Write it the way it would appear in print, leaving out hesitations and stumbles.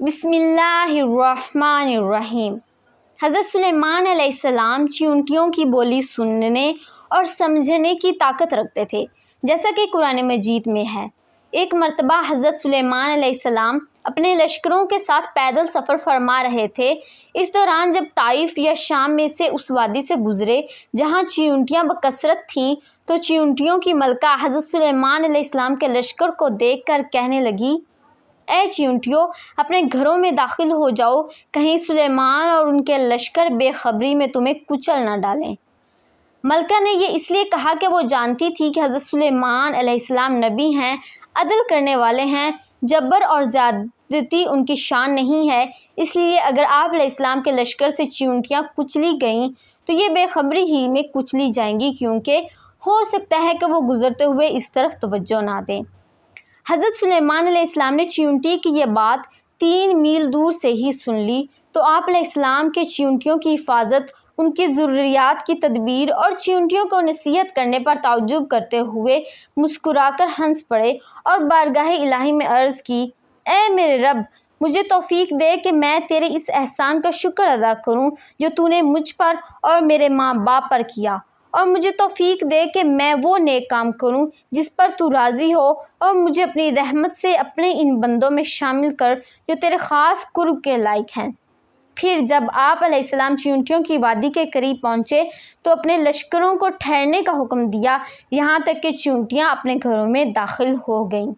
بسم اللہ الرحمن الرحیم۔ حضرت سلیمان علیہ السلام چیونٹیوں کی بولی سننے اور سمجھنے کی طاقت رکھتے تھے، جیسا کہ قرآن مجید میں ہے۔ ایک مرتبہ حضرت سلیمان علیہ السلام اپنے لشکروں کے ساتھ پیدل سفر فرما رہے تھے۔ اس دوران جب طائف یا شام میں سے اس وادی سے گزرے جہاں چیونٹیاں بکثرت تھیں، تو چیونٹیوں کی ملکہ حضرت سلیمان علیہ السلام کے لشکر کو دیکھ کر کہنے لگی، اے چیونٹیوں، اپنے گھروں میں داخل ہو جاؤ، کہیں سلیمان اور ان کے لشکر بے خبری میں تمہیں کچل نہ ڈالیں۔ ملکہ نے یہ اس لیے کہا کہ وہ جانتی تھی کہ حضرت سلیمان علیہ السلام نبی ہیں، عدل کرنے والے ہیں، جبر اور زیادتی ان کی شان نہیں ہے، اس لیے اگر آپ علیہ السلام کے لشکر سے چیونٹیاں کچلی گئیں تو یہ بے خبری ہی میں کچلی جائیں گی، کیونکہ ہو سکتا ہے کہ وہ گزرتے ہوئے اس طرف توجہ نہ دیں۔ حضرت سلیمان علیہ السلام نے چیونٹی کی یہ بات 3 میل دور سے ہی سن لی، تو آپ علیہ السلام کے چیونٹیوں کی حفاظت، ان کی ضروریات کی تدبیر اور چیونٹیوں کو نصیحت کرنے پر تعجب کرتے ہوئے مسکرا کر ہنس پڑے اور بارگاہ الہی میں عرض کی، اے میرے رب، مجھے توفیق دے کہ میں تیرے اس احسان کا شکر ادا کروں جو تو نے مجھ پر اور میرے ماں باپ پر کیا، اور مجھے توفیق دے کہ میں وہ نیک کام کروں جس پر تو راضی ہو، اور مجھے اپنی رحمت سے اپنے ان بندوں میں شامل کر جو تیرے خاص قرب کے لائق ہیں۔ پھر جب آپ علیہ السلام چیونٹیوں کی وادی کے قریب پہنچے تو اپنے لشکروں کو ٹھہرنے کا حکم دیا، یہاں تک کہ چیونٹیاں اپنے گھروں میں داخل ہو گئیں۔